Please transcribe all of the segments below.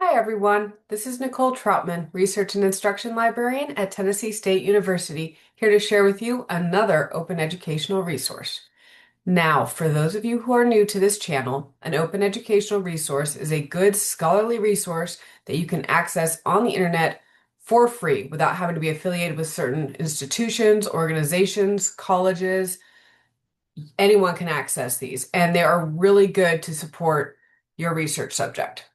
Hi everyone, this is Nicole Troutman, Research and Instruction Librarian at Tennessee State University, here to share with you another open educational resource. Now, for those of you who are new to this channel, an open educational resource is a good scholarly resource that you can access on the internet for free without having to be affiliated with certain institutions, organizations, colleges. Anyone can access these, and they are really good to support your research subject.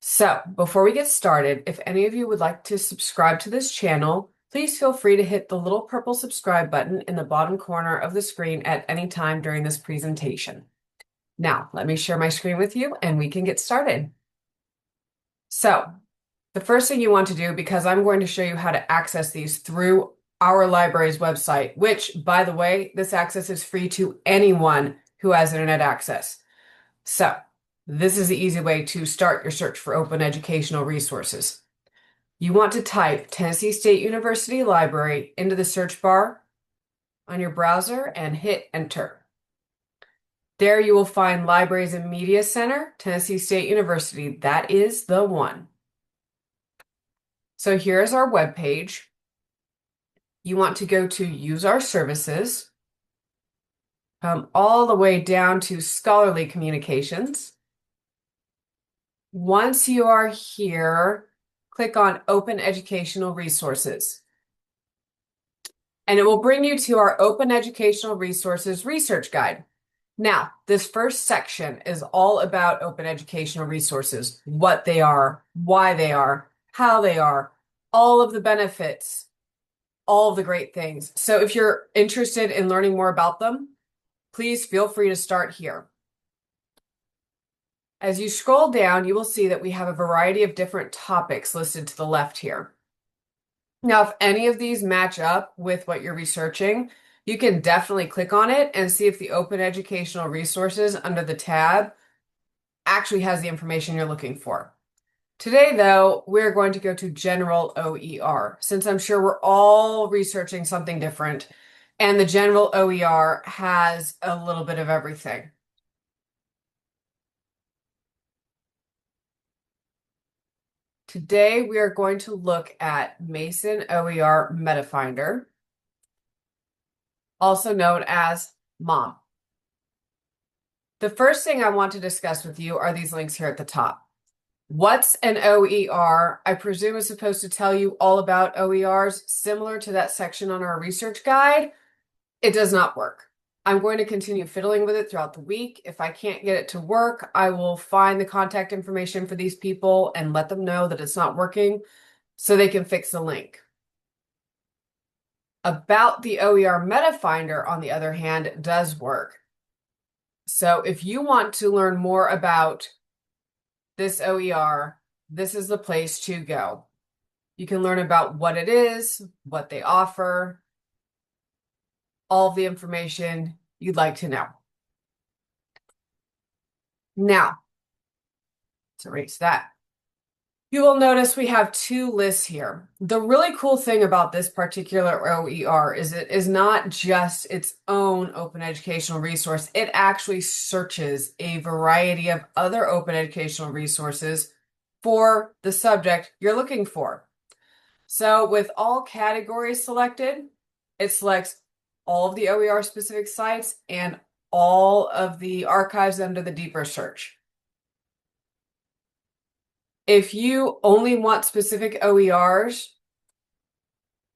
So, before we get started, if any of you would like to subscribe to this channel, please feel free to hit the little purple subscribe button in the bottom corner of the screen at any time during this presentation. Now, let me share my screen with you and we can get started. So, the first thing you want to do, because I'm going to show you how to access these through our library's website, which, by the way, this access is free to anyone who has internet access. So, this is the easy way to start your search for open educational resources. You want to type Tennessee State University Library into the search bar on your browser and hit enter. There you will find Libraries and Media Center, Tennessee State University. That is the one. So here's our web page. You want to go to Use Our Services, come all the way down to Scholarly Communications. Once you are here, click on Open Educational Resources. And it will bring you to our Open Educational Resources Research Guide. Now, this first section is all about open educational resources, what they are, why they are, how they are, all of the benefits, all of the great things. So if you're interested in learning more about them, please feel free to start here. As you scroll down, you will see that we have a variety of different topics listed to the left here. Now, if any of these match up with what you're researching, you can definitely click on it and see if the open educational resources under the tab actually has the information you're looking for. Today, though, we're going to go to general OER, since I'm sure we're all researching something different, and the general OER has a little bit of everything. Today, we are going to look at Mason OER Metafinder, also known as MOM. The first thing I want to discuss with you are these links here at the top. What's an OER? I presume is supposed to tell you all about OERs, similar to that section on our research guide. It does not work. I'm going to continue fiddling with it throughout the week. If I can't get it to work, I will find the contact information for these people and let them know that it's not working so they can fix the link. About the OER Metafinder, on the other hand, does work. So if you want to learn more about this OER, this is the place to go. You can learn about what it is, what they offer, all of the information you'd like to know. Now, let's erase that. You will notice we have two lists here. The really cool thing about this particular OER is it is not just its own open educational resource. It actually searches a variety of other open educational resources for the subject you're looking for. So with all categories selected, it selects all of the OER specific sites and all of the archives under the deeper search. If you only want specific OERs,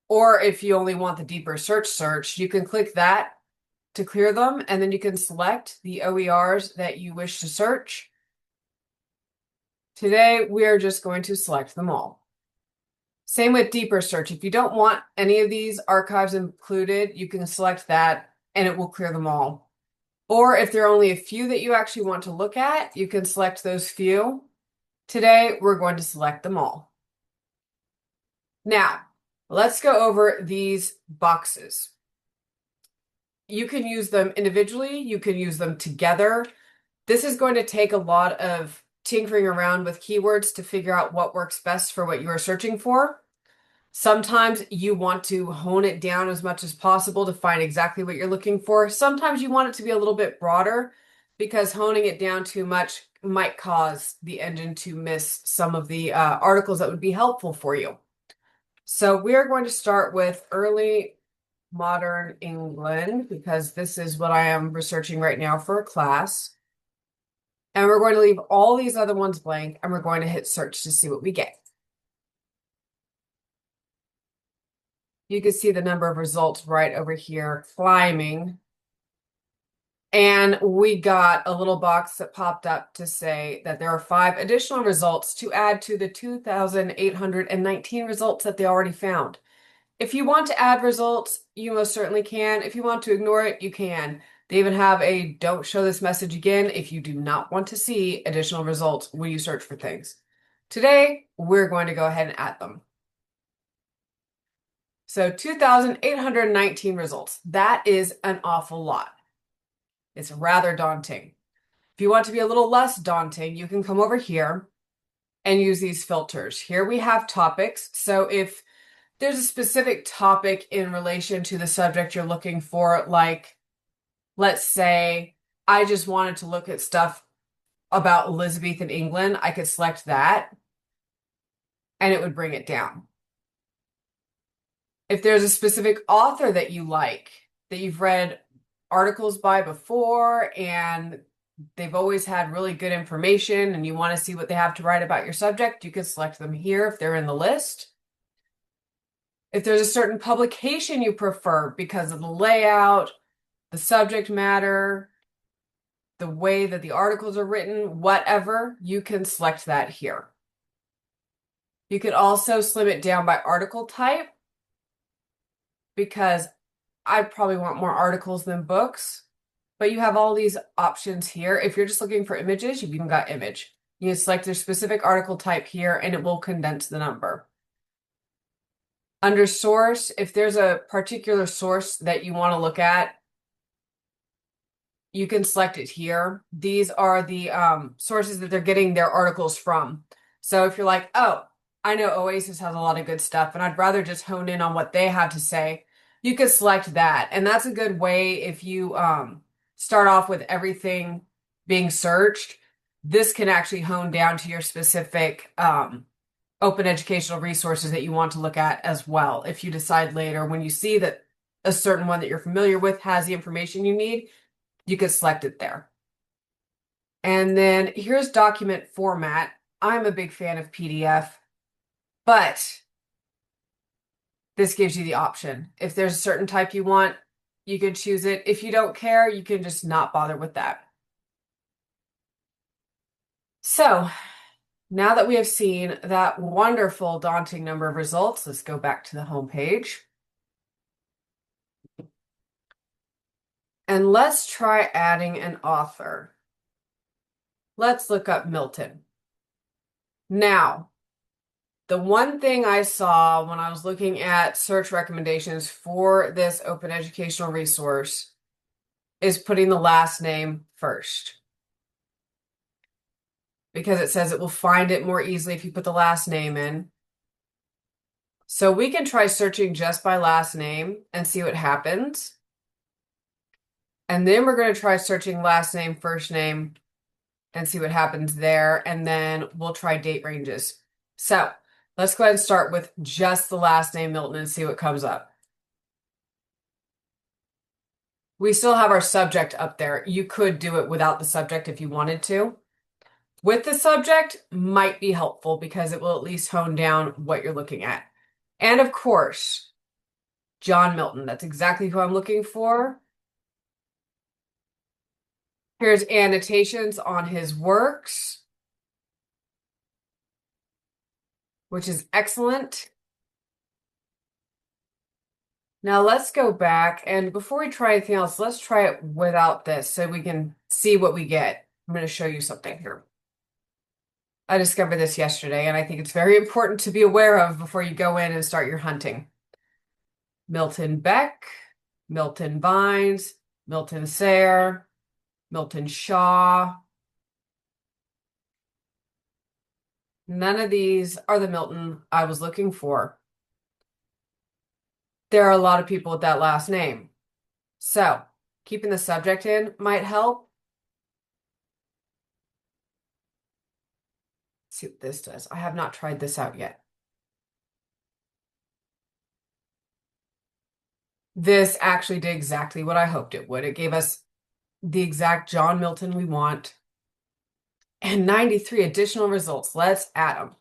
or if you only want the deeper search, you can click that to clear them, and then you can select the OERs that you wish to search. Today, we are just going to select them all. Same with deeper search. If you don't want any of these archives included, you can select that and it will clear them all. Or if there are only a few that you actually want to look at, you can select those few. Today, we're going to select them all. Now, let's go over these boxes. You can use them individually, you can use them together. This is going to take a lot of tinkering around with keywords to figure out what works best for what you are searching for. Sometimes you want to hone it down as much as possible to find exactly what you're looking for. Sometimes you want it to be a little bit broader because honing it down too much might cause the engine to miss some of the articles that would be helpful for you. So we are going to start with early modern England because this is what I am researching right now for a class. And we're going to leave all these other ones blank and we're going to hit search to see what we get. You can see the number of results right over here climbing. And we got a little box that popped up to say that there are 5 additional results to add to the 2,819 results that they already found. If you want to add results, you most certainly can. If you want to ignore it, you can. They even have a don't show this message again if you do not want to see additional results when you search for things. Today, we're going to go ahead and add them. So 2,819 results. That is an awful lot. It's rather daunting. If you want to be a little less daunting, you can come over here and use these filters. Here we have topics. So if there's a specific topic in relation to the subject you're looking for, like, let's say I just wanted to look at stuff about Elizabethan England, I could select that and it would bring it down. If there's a specific author that you like, that you've read articles by before and they've always had really good information and you want to see what they have to write about your subject, you can select them here if they're in the list. If there's a certain publication you prefer because of the layout, the subject matter, the way that the articles are written, whatever, you can select that here. You could also slim it down by article type because I probably want more articles than books, but you have all these options here. If you're just looking for images, you've even got image. You can select your specific article type here and it will condense the number. Under source, if there's a particular source that you want to look at, you can select it here. These are the sources that they're getting their articles from. So if you're like, oh, I know Oasis has a lot of good stuff and I'd rather just hone in on what they have to say, you could select that. And that's a good way if you start off with everything being searched. This can actually hone down to your specific open educational resources that you want to look at as well. If you decide later when you see that a certain one that you're familiar with has the information you need, you could select it there. And then here's document format. I'm a big fan of PDF, but this gives you the option. If there's a certain type you want, you can choose it. If you don't care, you can just not bother with that. So now that we have seen that wonderful, daunting number of results, let's go back to the home page. And let's try adding an author. Let's look up Milton. Now, the one thing I saw when I was looking at search recommendations for this open educational resource is putting the last name first. Because it says it will find it more easily if you put the last name in. So we can try searching just by last name and see what happens. And then we're going to try searching last name, first name, and see what happens there. And then we'll try date ranges. So let's go ahead and start with just the last name Milton and see what comes up. We still have our subject up there. You could do it without the subject if you wanted to. With the subject might be helpful because it will at least hone down what you're looking at. And of course, John Milton. That's exactly who I'm looking for. Here's annotations on his works, which is excellent. Now let's go back, and before we try anything else, let's try it without this so we can see what we get. I'm going to show you something here. I discovered this yesterday, and I think it's very important to be aware of before you go in and start your hunting. Milton Beck, Milton Vines, Milton Sayre, Milton Shaw. None of these are the Milton I was looking for. There are a lot of people with that last name. So keeping the subject in might help. see what this does. I have not tried this out yet. This actually did exactly what I hoped it would. It gave us the exact John Milton we want and 93 additional results. Let's add them.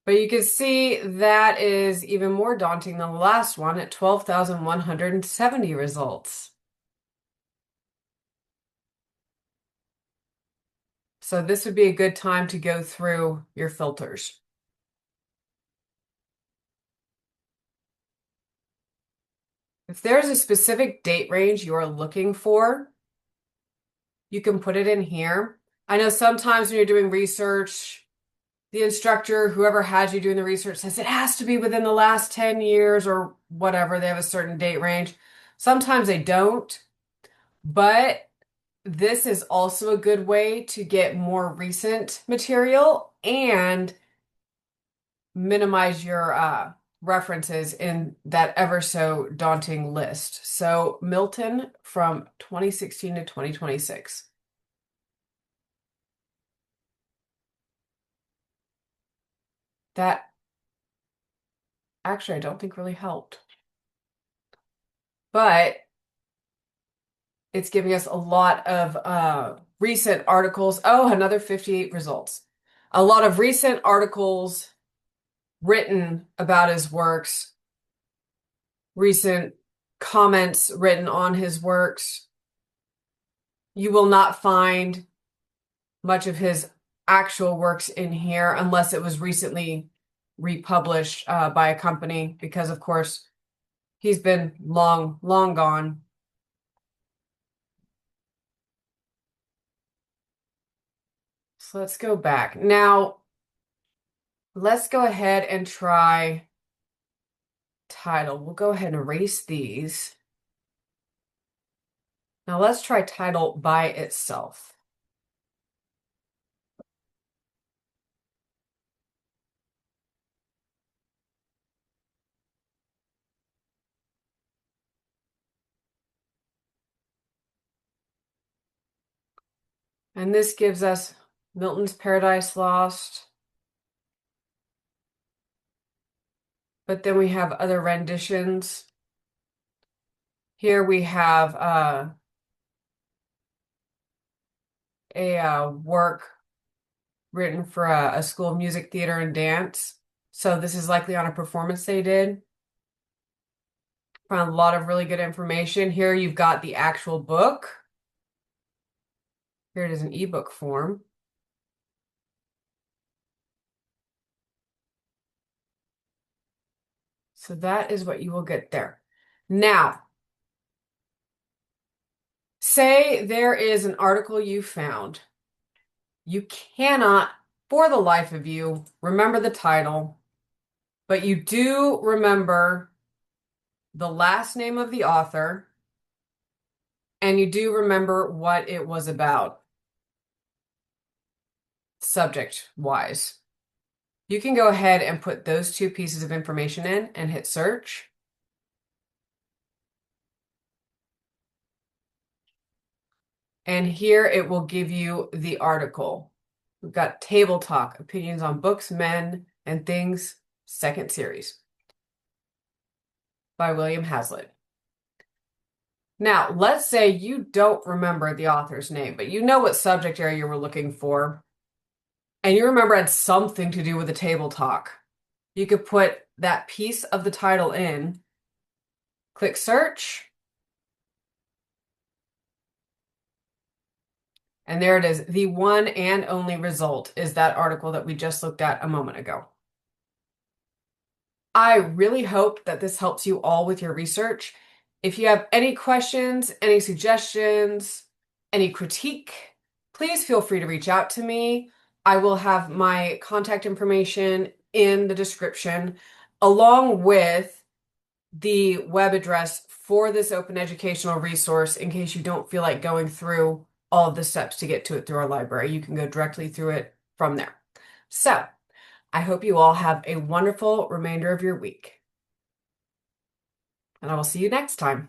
But you can see that is even more daunting than the last one at 12,170 results. So this would be a good time to go through your filters. If there's a specific date range you are looking for, you can put it in here. I know sometimes when you're doing research, the instructor, whoever has you doing the research, says it has to be within the last 10 years or whatever. They have a certain date range. Sometimes they don't, but this is also a good way to get more recent material and minimize your references in that ever so daunting list. So Milton from 2016 to 2026. That actually I don't think really helped. But it's giving us a lot of recent articles. Oh, another 58 results. A lot of recent articles written about his works, recent comments written on his works. You will not find much of his actual works in here unless it was recently republished by a company, because of course he's been long gone. So let's go back. Now, let's go ahead and try title. We'll go ahead and erase these. Now let's try title by itself. And this gives us Milton's Paradise Lost. But then we have other renditions. Here we have a work written for a school of music, theater, and dance. So this is likely on a performance they did. Found a lot of really good information. Here you've got the actual book. Here it is in ebook form. So that is what you will get there. Now, say there is an article you found. You cannot, for the life of you, remember the title, but you do remember the last name of the author, and you do remember what it was about, subject-wise. You can go ahead and put those two pieces of information in and hit search. And here it will give you the article. We've got Table Talk, Opinions on Books, Men, and Things, second series by William Hazlitt. Now, let's say you don't remember the author's name, but you know what subject area you were looking for, and you remember it had something to do with the table talk. You could put that piece of the title in, click search, and there it is. The one and only result is that article that we just looked at a moment ago. I really hope that this helps you all with your research. If you have any questions, any suggestions, any critique, please feel free to reach out to me. I will have my contact information in the description, along with the web address for this open educational resource in case you don't feel like going through all of the steps to get to it through our library. You can go directly through it from there. So, I hope you all have a wonderful remainder of your week. And I will see you next time.